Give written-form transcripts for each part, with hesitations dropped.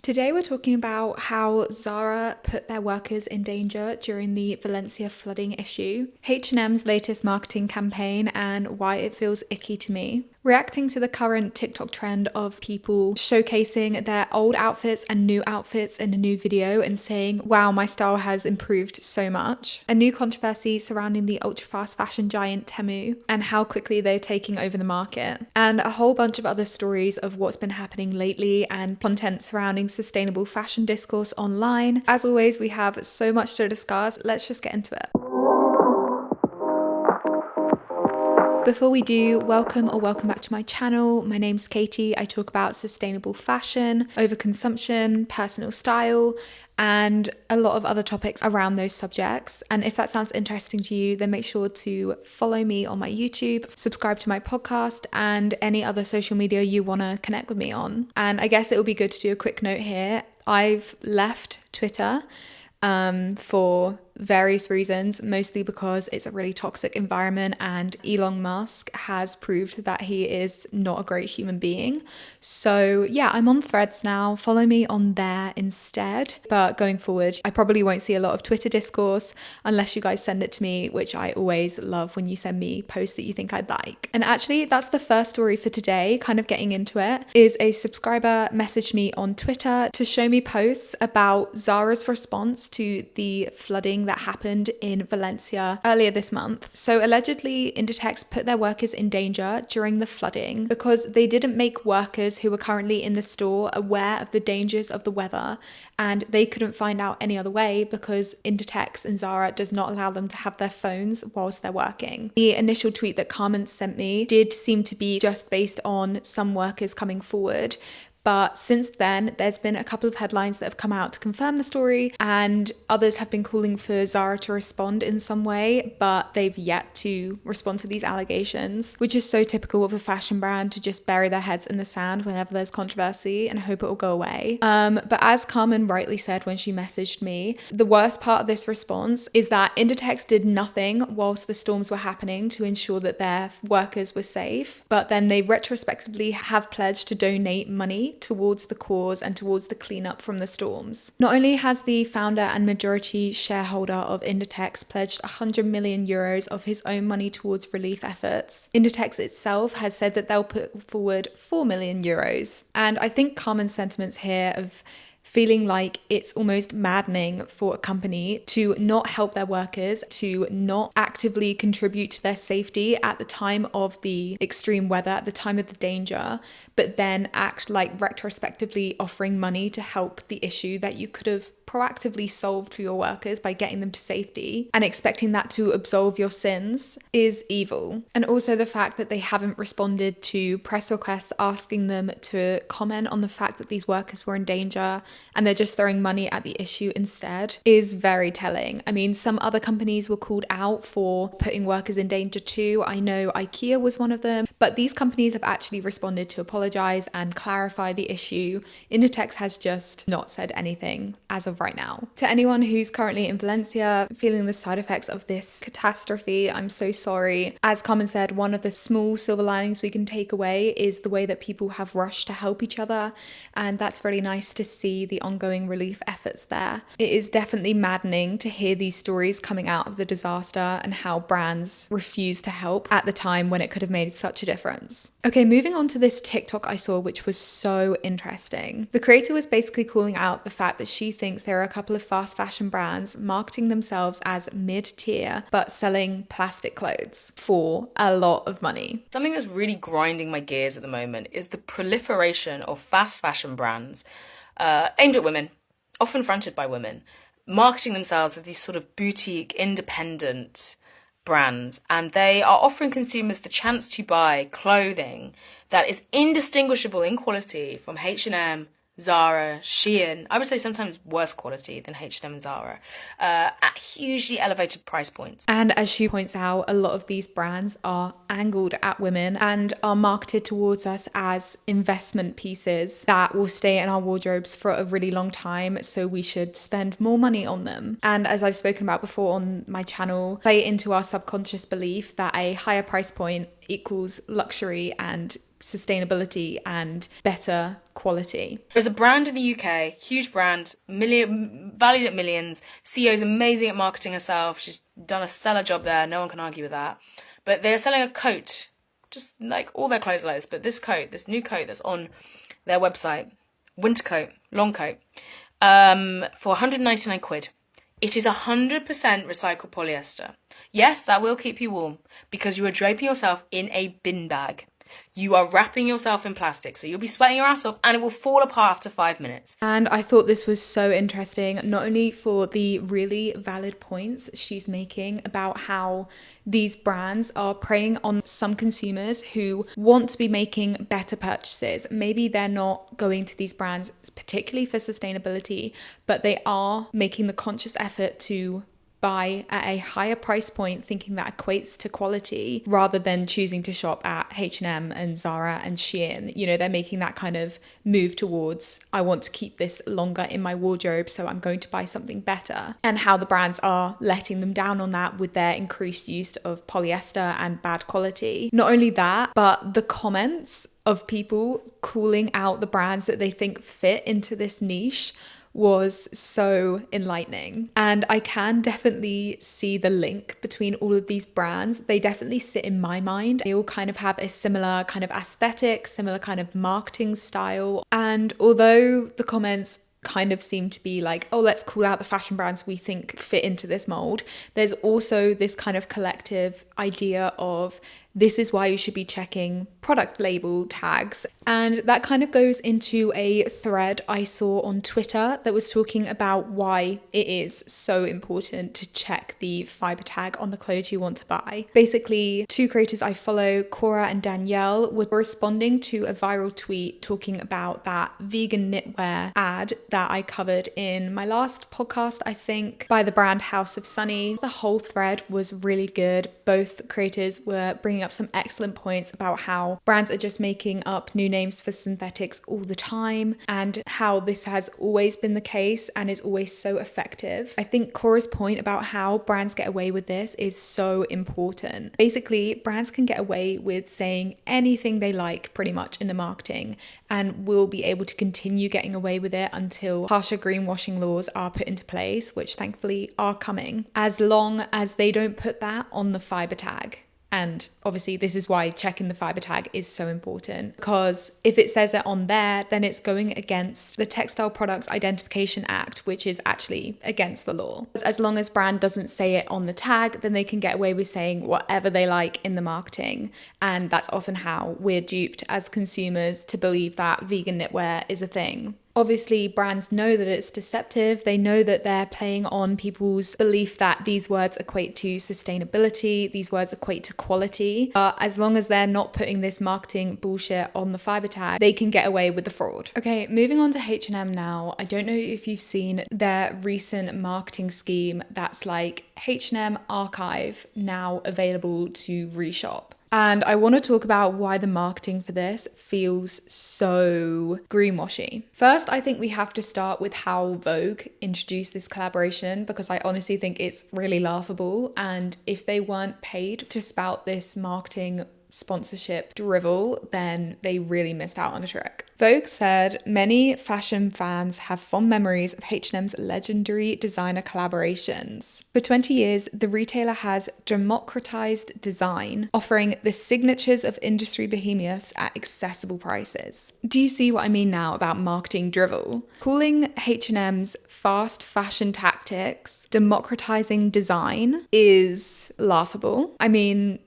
Today we're talking about how Zara put their workers in danger during the Valencia flooding issue, H&M's latest marketing campaign and why it feels icky to me, reacting to the current TikTok trend of people showcasing their old outfits and new outfits in a new video and saying, wow, my style has improved so much, a new controversy surrounding the ultra-fast fashion giant Temu and how quickly they're taking over the market, and a whole bunch of other stories of what's been happening lately and content surrounding sustainable fashion discourse online. As always, we have so much to discuss. Let's just get into it. Before we do, welcome back to my channel. My name's Katie. I talk about sustainable fashion, overconsumption, personal style, and a lot of other topics around those subjects. And if that sounds interesting to you, then make sure to follow me on my YouTube, subscribe to my podcast, and any other social media you want to connect with me on. And I guess it would be good to do a quick note here. I've left Twitter for various reasons, mostly because it's a really toxic environment and Elon Musk has proved that he is not a great human being. So yeah, I'm on Threads now. Follow me on there instead. But going forward, I probably won't see a lot of Twitter discourse unless you guys send it to me, which I always love when you send me posts that you think I'd like. And actually, that's the first story for today, kind of getting into it, is a subscriber messaged me on Twitter to show me posts about Zara's response to the flooding that happened in Valencia earlier this month. So allegedly, Inditex put their workers in danger during the flooding because they didn't make workers who were currently in the store aware of the dangers of the weather, and they couldn't find out any other way because Inditex and Zara does not allow them to have their phones whilst they're working. The initial tweet that Carmen sent me did seem to be just based on some workers coming forward. But since then, there's been a couple of headlines that have come out to confirm the story, and others have been calling for Zara to respond in some way, but they've yet to respond to these allegations, which is so typical of a fashion brand to just bury their heads in the sand whenever there's controversy and hope it will go away. But as Carmen rightly said when she messaged me, the worst part of this response is that Inditex did nothing whilst the storms were happening to ensure that their workers were safe, but then they retrospectively have pledged to donate money towards the cause and towards the cleanup from the storms. Not only has the founder and majority shareholder of Inditex pledged 100 million euros of his own money towards relief efforts, Inditex itself has said that they'll put forward 4 million euros. And I think Carmen's sentiments here of feeling like it's almost maddening for a company to not help their workers, to not actively contribute to their safety at the time of the extreme weather, at the time of the danger, but then act like retrospectively offering money to help the issue that you could have proactively solved for your workers by getting them to safety, and expecting that to absolve your sins is evil. And also the fact that they haven't responded to press requests asking them to comment on the fact that these workers were in danger, and they're just throwing money at the issue instead, is very telling. I mean, some other companies were called out for putting workers in danger too. I know IKEA was one of them, but these companies have actually responded to apologize and clarify the issue. Inditex has just not said anything as of right now. To anyone who's currently in Valencia feeling the side effects of this catastrophe, I'm so sorry. As Carmen said, one of the small silver linings we can take away is the way that people have rushed to help each other, and that's really nice to see the ongoing relief efforts there. It is definitely maddening to hear these stories coming out of the disaster and how brands refuse to help at the time when it could have made such a difference. Okay, moving on to this TikTok I saw, which was so interesting. The creator was basically calling out the fact that she thinks there are a couple of fast fashion brands marketing themselves as mid-tier but selling plastic clothes for a lot of money. Something that's really grinding my gears at the moment is the proliferation of fast fashion brands aimed at women, often fronted by women, marketing themselves as these sort of boutique, independent brands, and they are offering consumers the chance to buy clothing that is indistinguishable in quality from H&M, Zara, Shein, I would say sometimes worse quality than H&M and Zara, at hugely elevated price points. And as she points out, a lot of these brands are angled at women and are marketed towards us as investment pieces that will stay in our wardrobes for a really long time, so we should spend more money on them. And as I've spoken about before on my channel, play into our subconscious belief that a higher price point equals luxury and sustainability and better quality. There's a brand in the UK, huge brand, valued at millions. CEO's amazing at marketing herself. She's done a stellar job there. No one can argue with that. But they're selling a coat, just like all their clothes like this, but this new coat that's on their website, winter coat, long coat, for 199 quid. It is 100% recycled polyester. Yes, that will keep you warm because you are draping yourself in a bin bag. You are wrapping yourself in plastic, so you'll be sweating your ass off and it will fall apart after 5 minutes. And I thought this was so interesting, not only for the really valid points she's making about how these brands are preying on some consumers who want to be making better purchases. Maybe they're not going to these brands particularly for sustainability, but they are making the conscious effort to buy at a higher price point, thinking that equates to quality, rather than choosing to shop at H&M and Zara and Shein. You know, they're making that kind of move towards, I want to keep this longer in my wardrobe, so I'm going to buy something better. And how the brands are letting them down on that with their increased use of polyester and bad quality. Not only that, but the comments of people calling out the brands that they think fit into this niche was so enlightening. And I can definitely see the link between all of these brands. They definitely sit in my mind. They all kind of have a similar kind of aesthetic, similar kind of marketing style. And although the comments kind of seem to be like, oh, let's call out the fashion brands we think fit into this mold, there's also this kind of collective idea of this is why you should be checking product label tags. And that kind of goes into a thread I saw on Twitter that was talking about why it is so important to check the fiber tag on the clothes you want to buy. Basically, two creators I follow, Cora and Danielle, were responding to a viral tweet talking about that vegan knitwear ad that I covered in my last podcast, I think, by the brand House of Sunny. The whole thread was really good. Both creators were bringing up some excellent points about how brands are just making up new names for synthetics all the time and how this has always been the case and is always so effective. I think Cora's point about how brands get away with this is so important. Basically, brands can get away with saying anything they like pretty much in the marketing and will be able to continue getting away with it until harsher greenwashing laws are put into place, which thankfully are coming, as long as they don't put that on the fiber tag. And obviously this is why checking the fiber tag is so important, because if it says it on there, then it's going against the Textile Products Identification Act, which is actually against the law. As long as brand doesn't say it on the tag, then they can get away with saying whatever they like in the marketing. And that's often how we're duped as consumers to believe that vegan knitwear is a thing. Obviously, brands know that it's deceptive. They know that they're playing on people's belief that these words equate to sustainability, these words equate to quality. But as long as they're not putting this marketing bullshit on the fiber tag, they can get away with the fraud. Okay, moving on to H&M now. I don't know if you've seen their recent marketing scheme that's like H&M archive now available to reshop. And I want to talk about why the marketing for this feels so greenwashy. First, I think we have to start with how Vogue introduced this collaboration, because I honestly think it's really laughable. And if they weren't paid to spout this marketing sponsorship drivel, then they really missed out on a trick. Vogue said many fashion fans have fond memories of H&M's legendary designer collaborations. For 20 years, the retailer has democratized design, offering the signatures of industry behemoths at accessible prices. Do you see what I mean now about marketing drivel? Calling H&M's fast fashion tactics democratizing design is laughable. I mean,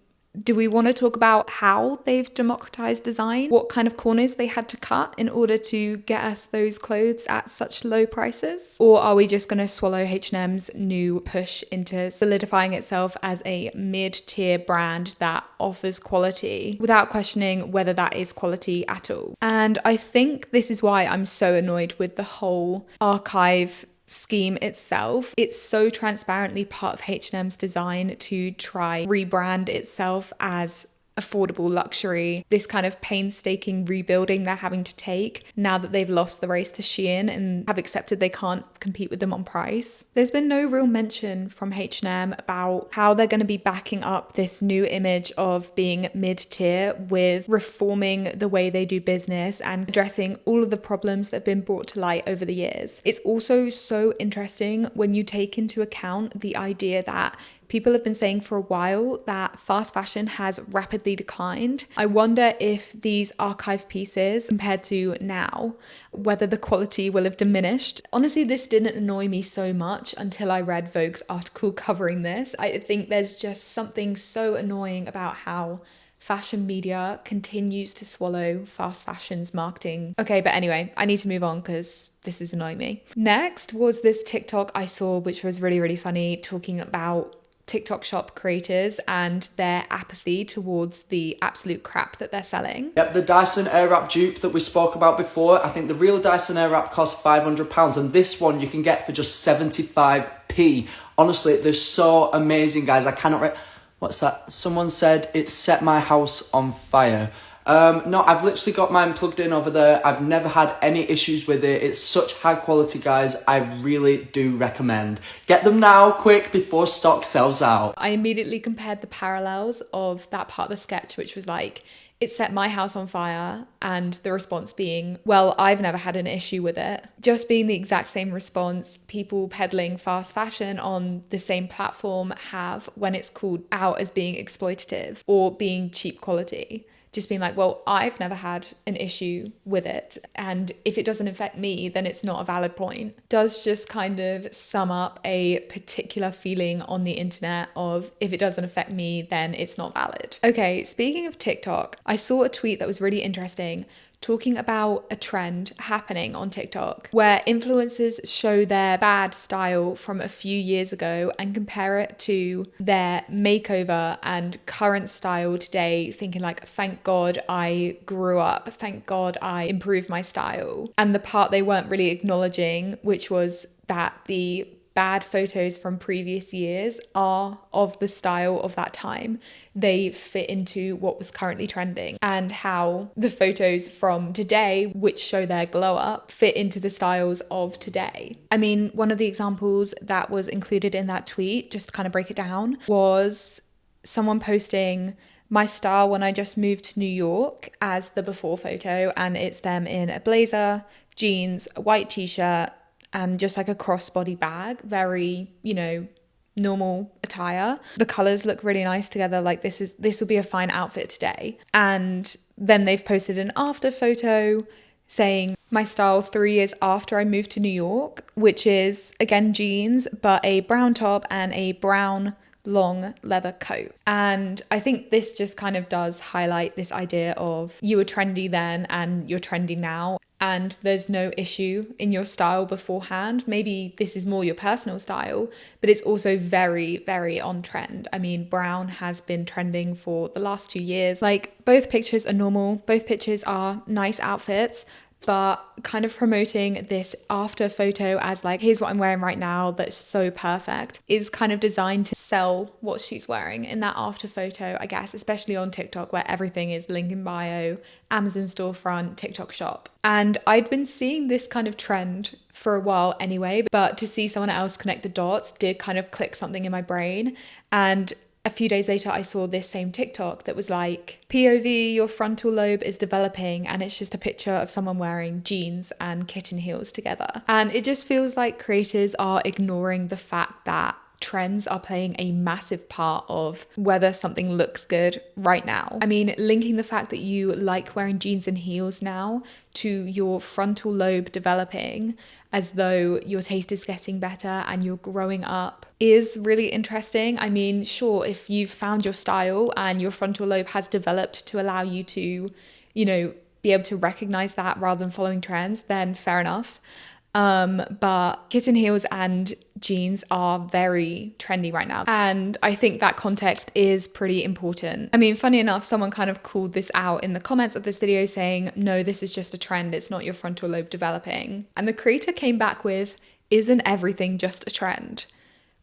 do we want to talk about how they've democratized design? What kind of corners they had to cut in order to get us those clothes at such low prices? Or are we just going to swallow H&M's new push into solidifying itself as a mid-tier brand that offers quality without questioning whether that is quality at all? And I think this is why I'm so annoyed with the whole archive scheme itself. It's so transparently part of H&M's design to try rebrand itself as affordable luxury, this kind of painstaking rebuilding they're having to take now that they've lost the race to Shein and have accepted they can't compete with them on price. There's been no real mention from H&M about how they're going to be backing up this new image of being mid-tier with reforming the way they do business and addressing all of the problems that have been brought to light over the years. It's also so interesting when you take into account the idea that people have been saying for a while that fast fashion has rapidly declined. I wonder if these archive pieces, compared to now, whether the quality will have diminished. Honestly, this didn't annoy me so much until I read Vogue's article covering this. I think there's just something so annoying about how fashion media continues to swallow fast fashion's marketing. Okay, but anyway, I need to move on because this is annoying me. Next was this TikTok I saw, which was really, really funny, talking about TikTok shop creators and their apathy towards the absolute crap that they're selling. Yep, the Dyson Airwrap dupe that we spoke about before. I think the real Dyson Airwrap costs £500 and this one you can get for just 75p. Honestly, they're so amazing, guys. I cannot... What's that? Someone said it set my house on fire. No, I've literally got mine plugged in over there. I've never had any issues with it. It's such high quality, guys. I really do recommend. Get them now, quick, before stock sells out. I immediately compared the parallels of that part of the sketch, which was like, it set my house on fire, and the response being, well, I've never had an issue with it. Just being the exact same response people peddling fast fashion on the same platform have when it's called out as being exploitative or being cheap quality. Just being like, well, I've never had an issue with it, and if it doesn't affect me, then it's not a valid point. Does just kind of sum up a particular feeling on the internet of, if it doesn't affect me, then it's not valid. Okay, speaking of TikTok, I saw a tweet that was really interesting talking about a trend happening on TikTok where influencers show their bad style from a few years ago and compare it to their makeover and current style today, thinking like, thank God I grew up, thank God I improved my style. And the part they weren't really acknowledging, which was that the bad photos from previous years are of the style of that time. They fit into what was currently trending, and how the photos from today, which show their glow up, fit into the styles of today. I mean, one of the examples that was included in that tweet, just to kind of break it down, was someone posting my style when I just moved to New York as the before photo, and it's them in a blazer, jeans, a white t-shirt, and just like a crossbody bag, very, normal attire. The colors look really nice together. Like this will be a fine outfit today. And then they've posted an after photo saying my style 3 years after I moved to New York, which is again jeans, but a brown top and a brown long leather coat. And I think this just kind of does highlight this idea of you were trendy then and you're trendy now, and there's no issue in your style beforehand. Maybe this is more your personal style, but it's also very, very on trend. I mean, brown has been trending for the last 2 years. Like, both pictures are normal, both pictures are nice outfits, but kind of promoting this after photo as like, here's what I'm wearing right now that's so perfect, is kind of designed to sell what she's wearing in that after photo, I guess, especially on TikTok where everything is link in bio, Amazon storefront, TikTok shop. And I'd been seeing this kind of trend for a while anyway, but to see someone else connect the dots did kind of click something in my brain. And a few days later, I saw this same TikTok that was like, POV, your frontal lobe is developing, and it's just a picture of someone wearing jeans and kitten heels together. And it just feels like creators are ignoring the fact that trends are playing a massive part of whether something looks good right now. I mean, linking the fact that you like wearing jeans and heels now to your frontal lobe developing as though your taste is getting better and you're growing up is really interesting. I mean, sure, if you've found your style and your frontal lobe has developed to allow you to, be able to recognize that rather than following trends, then fair enough. But kitten heels and jeans are very trendy right now. And I think that context is pretty important. I mean, funny enough, someone kind of called this out in the comments of this video saying, no, this is just a trend. It's not your frontal lobe developing. And the creator came back with, isn't everything just a trend?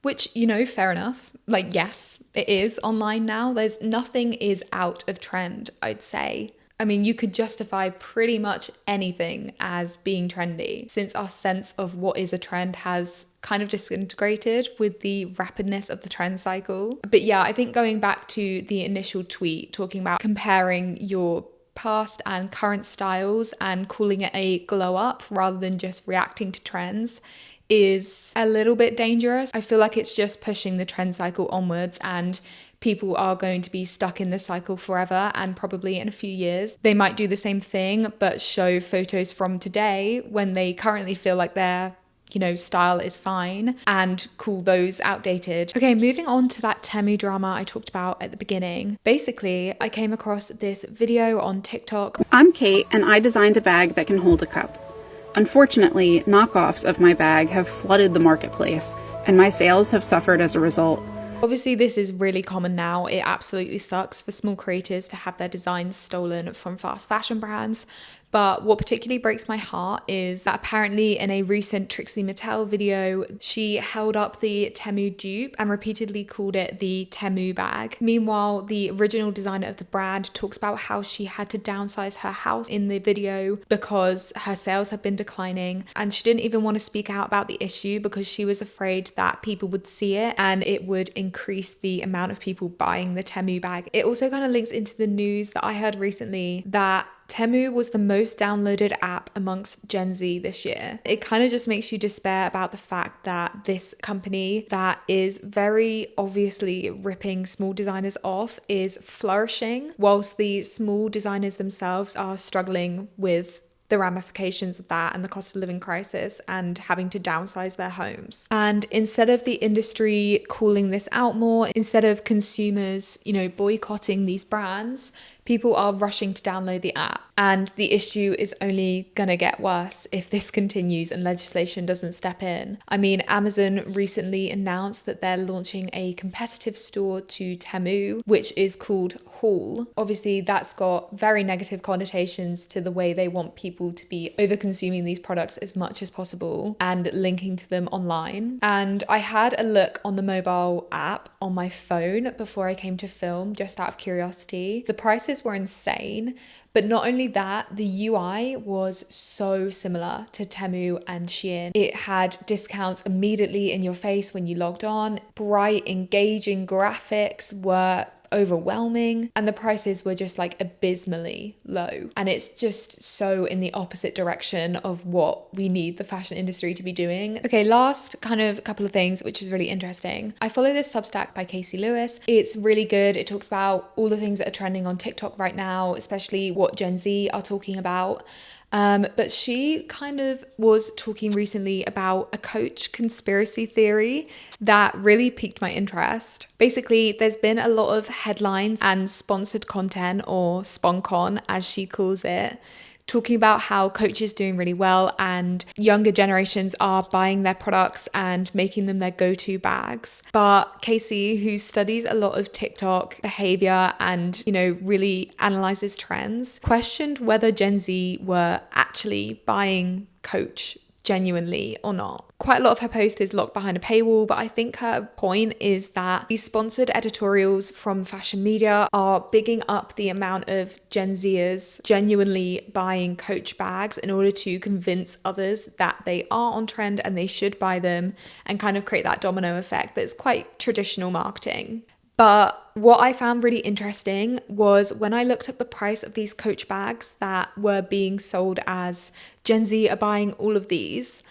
which, you know, fair enough. Like, yes, it is online now. There's nothing is out of trend, I'd say. I mean, you could justify pretty much anything as being trendy, since our sense of what is a trend has kind of disintegrated with the rapidness of the trend cycle. But yeah, I think going back to the initial tweet talking about comparing your past and current styles and calling it a glow up rather than just reacting to trends is a little bit dangerous. I feel like it's just pushing the trend cycle onwards, and people are going to be stuck in this cycle forever, and probably in a few years they might do the same thing but show photos from today when they currently feel like their, you know, style is fine, and call those outdated. Okay, moving on to that Temu drama I talked about at the beginning. Basically, I came across this video on TikTok. I'm Kate, and I designed a bag that can hold a cup. Unfortunately, knockoffs of my bag have flooded the marketplace, and my sales have suffered as a result. Obviously, this is really common now. It absolutely sucks for small creators to have their designs stolen from fast fashion brands. But what particularly breaks my heart is that apparently in a recent Trixie Mattel video, she held up the Temu dupe and repeatedly called it the Temu bag. Meanwhile, the original designer of the brand talks about how she had to downsize her house in the video because her sales had been declining, and she didn't even want to speak out about the issue because she was afraid that people would see it and it would increase the amount of people buying the Temu bag. It also kind of links into the news that I heard recently that Temu was the most downloaded app amongst Gen Z this year. It kind of just makes you despair about the fact that this company that is very obviously ripping small designers off is flourishing, whilst the small designers themselves are struggling with the ramifications of that and the cost of living crisis and having to downsize their homes. And instead of the industry calling this out more, instead of consumers, you know, boycotting these brands, people are rushing to download the app. And the issue is only gonna get worse if this continues and legislation doesn't step in. I mean, Amazon recently announced that they're launching a competitive store to Temu, which is called Haul. Obviously, that's got very negative connotations to the way they want people to be over-consuming these products as much as possible and linking to them online. And I had a look on the mobile app on my phone before I came to film, just out of curiosity. The prices were insane. But not only that, the UI was so similar to Temu and Shein. It had discounts immediately in your face when you logged on. Bright, engaging graphics were overwhelming, and the prices were just like abysmally low. And it's just so in the opposite direction of what we need the fashion industry to be doing. Okay, last kind of couple of things which is really interesting. I follow this Substack by Casey Lewis. It's really good. It talks about all the things that are trending on TikTok right now, especially what Gen Z are talking about. But she kind of was talking recently about a Coach conspiracy theory that really piqued my interest. Basically, there's been a lot of headlines and sponsored content, or SponCon as she calls it, talking about how Coach is doing really well and younger generations are buying their products and making them their go-to bags. But Casey, who studies a lot of TikTok behavior and, you know, really analyzes trends, questioned whether Gen Z were actually buying Coach genuinely or not. Quite a lot of her post is locked behind a paywall, but I think her point is that these sponsored editorials from fashion media are bigging up the amount of Gen Zers genuinely buying Coach bags in order to convince others that they are on trend and they should buy them, and kind of create that domino effect that's quite traditional marketing. But what I found really interesting was when I looked up the price of these Coach bags that were being sold as Gen Z are buying all of these,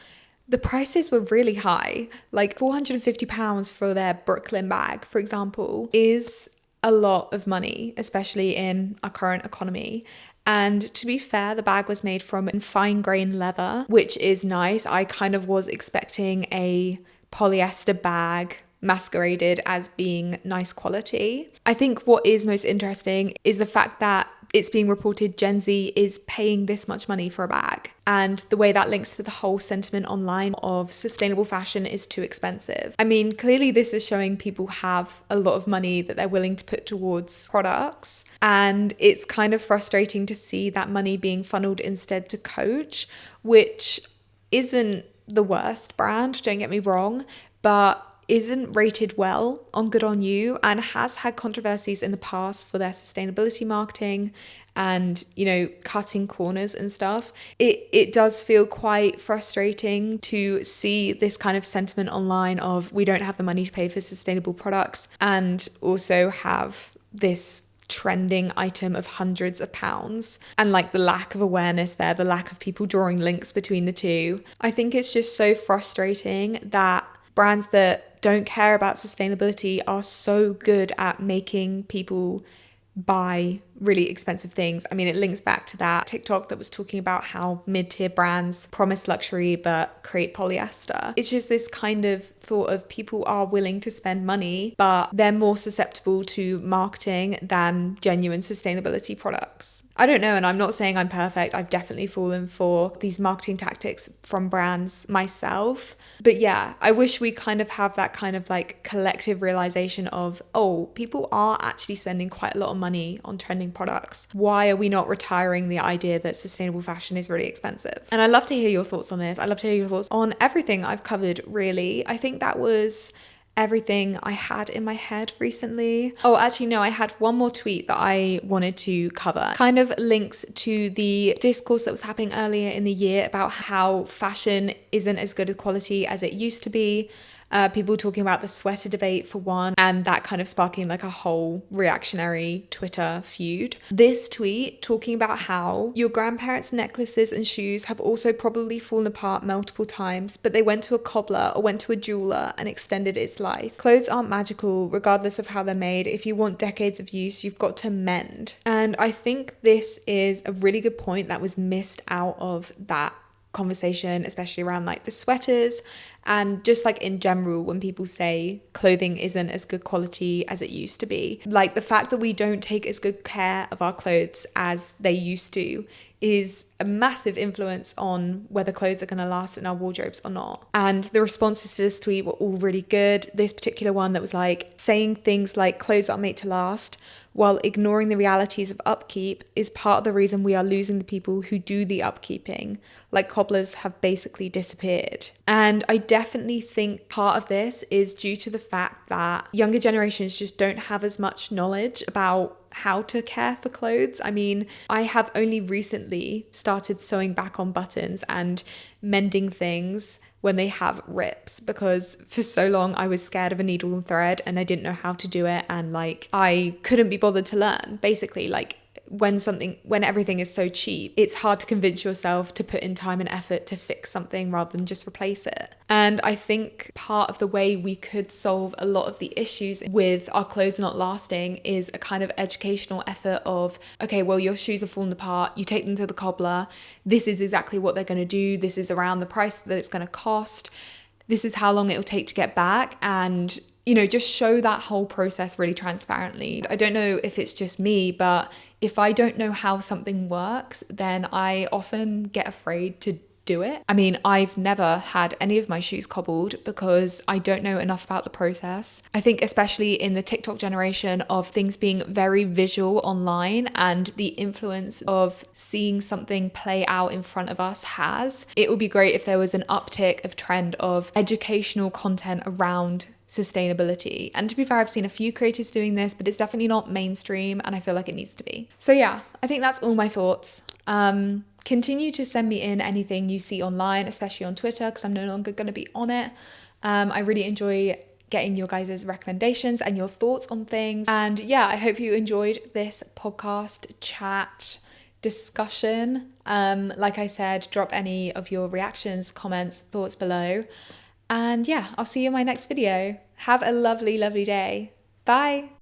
the prices were really high. Like £450 for their Brooklyn bag, for example, is a lot of money, especially in our current economy. And to be fair, the bag was made from fine grain leather, which is nice. I kind of was expecting a polyester bag masqueraded as being nice quality. I think what is most interesting is the fact that it's being reported Gen Z is paying this much money for a bag, and the way that links to the whole sentiment online of sustainable fashion is too expensive. I mean, clearly this is showing people have a lot of money that they're willing to put towards products, and it's kind of frustrating to see that money being funneled instead to Coach, which isn't the worst brand, don't get me wrong, but isn't rated well on Good On You and has had controversies in the past for their sustainability marketing and, you know, cutting corners and stuff. It does feel quite frustrating to see this kind of sentiment online of we don't have the money to pay for sustainable products, and also have this trending item of hundreds of pounds, and like the lack of awareness there, the lack of people drawing links between the two. I think it's just so frustrating that brands that don't care about sustainability are so good at making people buy really expensive things. I mean, it links back to that TikTok that was talking about how mid-tier brands promise luxury but create polyester. It's just this kind of thought of people are willing to spend money, but they're more susceptible to marketing than genuine sustainability products. I don't know, and I'm not saying I'm perfect. I've definitely fallen for these marketing tactics from brands myself. But yeah, I wish we kind of have that kind of like collective realization of, oh, people are actually spending quite a lot of money on trending products. Why are we not retiring the idea that sustainable fashion is really expensive? And I'd love to hear your thoughts on this. I'd love to hear your thoughts on everything I've covered, really. I think that was everything I had in my head recently. Oh, actually, no, I had one more tweet that I wanted to cover. Kind of links to the discourse that was happening earlier in the year about how fashion isn't as good a quality as it used to be. People talking about the sweater debate for one, and that kind of sparking like a whole reactionary Twitter feud. This tweet talking about how your grandparents' necklaces and shoes have also probably fallen apart multiple times, but they went to a cobbler or went to a jeweler and extended its life. Clothes aren't magical, regardless of how they're made. If you want decades of use, you've got to mend. And I think this is a really good point that was missed out of that conversation, especially around like the sweaters and just like in general when people say clothing isn't as good quality as it used to be. Like the fact that we don't take as good care of our clothes as they used to is a massive influence on whether clothes are going to last in our wardrobes or not. And the responses to this tweet were all really good. This particular one that was like saying things like clothes are made to last while ignoring the realities of upkeep is part of the reason we are losing the people who do the upkeeping. Like cobblers have basically disappeared. And I definitely think part of this is due to the fact that younger generations just don't have as much knowledge about how to care for clothes. I mean, I have only recently started sewing back on buttons and mending things when they have rips, because for so long I was scared of a needle and thread and I didn't know how to do it, and like I couldn't be bothered to learn. Basically, like when everything is so cheap, it's hard to convince yourself to put in time and effort to fix something rather than just replace it. And I think part of the way we could solve a lot of the issues with our clothes not lasting is a kind of educational effort of, okay, well, your shoes are falling apart, you take them to the cobbler, this is exactly what they're going to do, this is around the price that it's going to cost, this is how long it will take to get back, and you know, just show that whole process really transparently. I don't know if it's just me, but if I don't know how something works, then I often get afraid to do it. I mean, I've never had any of my shoes cobbled because I don't know enough about the process. I think especially in the TikTok generation of things being very visual online and the influence of seeing something play out in front of us it would be great if there was an uptick of trend of educational content around sustainability. And to be fair, I've seen a few creators doing this, but it's definitely not mainstream and I feel like it needs to be. So yeah, I think that's all my thoughts. Continue to send me in anything you see online, especially on Twitter, because I'm no longer going to be on it. I really enjoy getting your guys' recommendations and your thoughts on things. And yeah, I hope you enjoyed this podcast chat discussion. Like I said, drop any of your reactions, comments, thoughts below. And yeah, I'll see you in my next video. Have a lovely, lovely day. Bye.